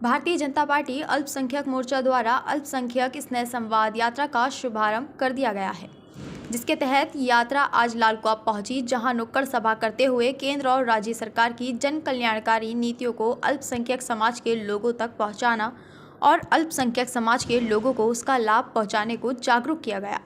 Bharatiya Janata party अल्पसंख्यक मोर्चा द्वारा अल्पसंख्यक स्नेह संवाद यात्रा का शुभारंभ कर दिया गया है, जिसके तहत यात्रा आज लालकुआं पहुंची, जहां नुक्कड़ सभा करते हुए केंद्र और राज्य सरकार की जन कल्याणकारी नीतियों को अल्पसंख्यक समाज के लोगों तक पहुंचाना और अल्पसंख्यक समाज के लोगों को उसका लाभ पहुंचाने को जागरूक किया गया।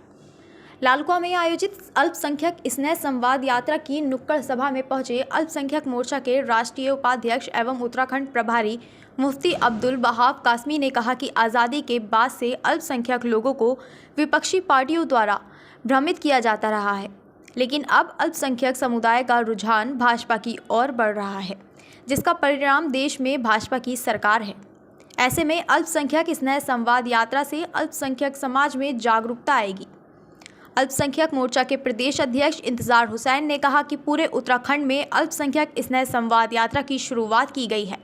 लालकुआं में आयोजित अल्पसंख्यक स्नेह संवाद यात्रा की नुक्कड़ सभा में पहुंचे अल्पसंख्यक मोर्चा के राष्ट्रीय उपाध्यक्ष एवं उत्तराखंड प्रभारी मुफ्ती अब्दुल वहाब कासमी ने कहा कि आज़ादी के बाद से अल्पसंख्यक लोगों को विपक्षी पार्टियों द्वारा भ्रमित किया जाता रहा है, लेकिन अब अल्पसंख्यक समुदाय का रुझान भाजपा की ओर बढ़ रहा है, जिसका परिणाम देश में भाजपा की सरकार है। ऐसे में अल्पसंख्यक स्नेह संवाद यात्रा से अल्पसंख्यक समाज में जागरूकता आएगी। अल्पसंख्यक मोर्चा के प्रदेश अध्यक्ष इंतजार हुसैन ने कहा कि पूरे उत्तराखंड में अल्पसंख्यक स्नेह संवाद यात्रा की शुरुआत की गई है,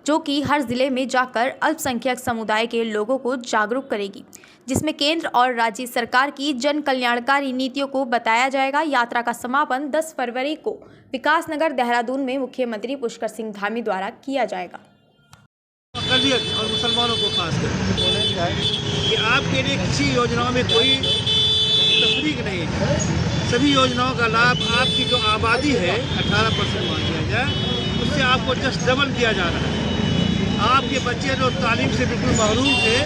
जो कि हर जिले में जाकर अल्पसंख्यक समुदाय के लोगों को जागरूक करेगी, जिसमें केंद्र और राज्य सरकार की जन कल्याणकारी नीतियों को बताया जाएगा। यात्रा का समापन 10 फरवरी को विकासनगर देहरादून में मुख्यमंत्री पुष्कर सिंह धामी द्वारा किया जाएगा। और मुसलमानों को खासकर कि आपके लिए किसी योजनाओं में कोई तफरीक नहीं है। सभी योजनाओं का लाभ आपकी जो आबादी है 18% मान लिया जाए, उससे आपको जस्ट डबल दिया जा रहा है। आपके बच्चे जो तालीम से बिल्कुल महरूम थे,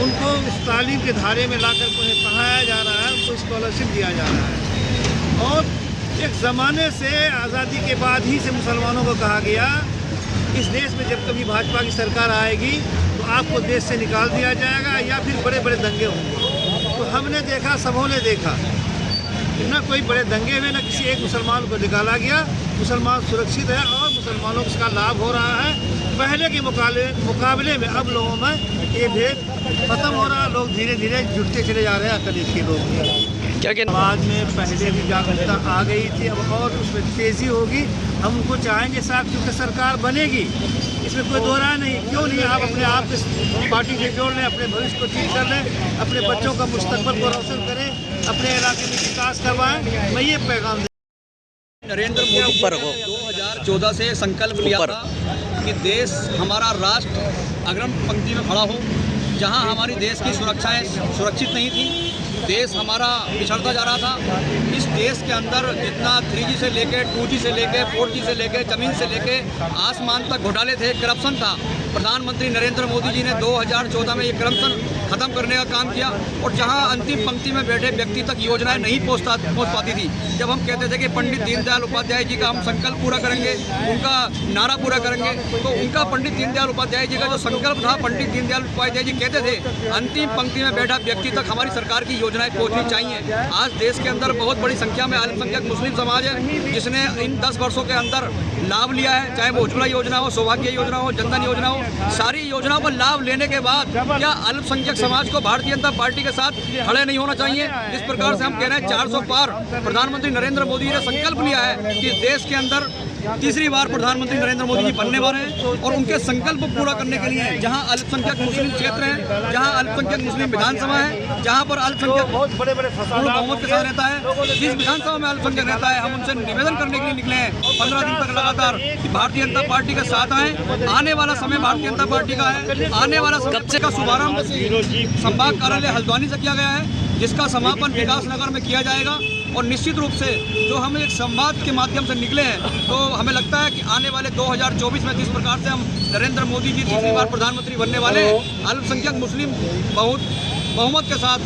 उनको इस तालीम के धारे में लाकर उन्हें पढ़ाया जा रहा है, उनको स्कॉलरशिप दिया जा रहा है। और एक ज़माने से आज़ादी के बाद ही से मुसलमानों को कहा गया, इस देश में जब कभी भाजपा की सरकार आएगी तो आपको देश से निकाल दिया जाएगा या फिर बड़े बड़े दंगे होंगे। तो हमने देखा, सबों ने देखा, न कोई बड़े दंगे हुए, न किसी एक मुसलमान को निकाला गया। मुसलमान सुरक्षित है और मुसलमानों को इसका लाभ हो रहा है। पहले के मुकाबले में अब लोगों में ये भेद खत्म हो रहा है। लोग धीरे धीरे जुटते चले जा रहे हैं। अकलीत के लोग क्या समाज में पहले भी जागरूकता आ गई थी, अब और उसमें तेज़ी होगी। हम उनको चाहेंगे साहब, क्योंकि सरकार बनेगी, इसमें कोई दो राय नहीं। क्यों नहीं आप अपने आप इस पार्टी से जोड़ लें, अपने भविष्य को ठीक कर लें, अपने बच्चों का मुस्तकबिल को रोशन करें, अपने इलाके में विकास करवाएं। मैं ये पैगाम नरेंद्र मोदी पर 2014 से संकल्प लिया था कि देश हमारा राष्ट्र अग्रिम पंक्ति में खड़ा हो। जहां हमारी देश की सुरक्षाएं सुरक्षित नहीं थी, देश हमारा पिछड़ता जा रहा था। इस देश के अंदर जितना 3G से लेके 2G से लेके 4G से लेके ज़मीन से लेके आसमान तक घोटाले थे, करप्शन था। प्रधानमंत्री नरेंद्र मोदी जी ने 2014 में ये करप्शन ख़त्म करने का काम किया। और जहां अंतिम पंक्ति में बैठे व्यक्ति तक योजनाएं नहीं पहुंच पाती थी, जब हम कहते थे कि पंडित दीनदयाल उपाध्याय जी का हम संकल्प पूरा करेंगे, उनका नारा पूरा करेंगे, तो उनका पंडित दीनदयाल उपाध्याय जी का जो संकल्प था, पंडित दीनदयाल उपाध्याय जी कहते थे अंतिम पंक्ति में बैठा व्यक्ति तक हमारी सरकार की योजनाएं पहुंचनी चाहिए। आज देश के अंदर बहुत बड़ी संख्या में अल्पसंख्यक मुस्लिम समाज है, जिसने इन 10 वर्षों के अंदर लाभ लिया है, चाहे वो उज्ज्वला योजना हो, सौभाग्य योजना हो, जनधन योजना हो। सारी योजनाओं पर लाभ लेने के बाद क्या अल्पसंख्यक समाज को भारतीय जनता पार्टी के साथ खड़े नहीं होना चाहिए? जिस प्रकार से हम कह रहे हैं 400 पार प्रधानमंत्री नरेंद्र मोदी ने संकल्प लिया है कि देश के अंदर तीसरी बार प्रधानमंत्री नरेंद्र मोदी जी बनने वाले हैं, और उनके संकल्प पूरा करने के लिए जहां अल्पसंख्यक मुस्लिम क्षेत्र हैं, जहां अल्पसंख्यक मुस्लिम विधानसभा है, जहां पर अल्पसंख्यक पूर्ण बहुमत के साथ रहता है, जिस विधानसभा में अल्पसंख्यक रहता है, हम उनसे निवेदन करने के लिए निकले हैं 15 दिन तक लगातार कि भारतीय जनता पार्टी के साथ आए। आने वाला समय भारतीय जनता पार्टी का है। आने वाला समय का शुभारंभ संभाग कार्यालय हल्द्वानी से किया गया है, जिसका समापन विकासनगर में किया जाएगा। और निश्चित रूप से जो हम एक संवाद के माध्यम से निकले हैं, तो हमें लगता है कि आने वाले 2024 में जिस प्रकार से हम नरेंद्र मोदी जी तीसरी बार प्रधानमंत्री बनने वाले, अल्पसंख्यक मुस्लिम बहुमत के साथ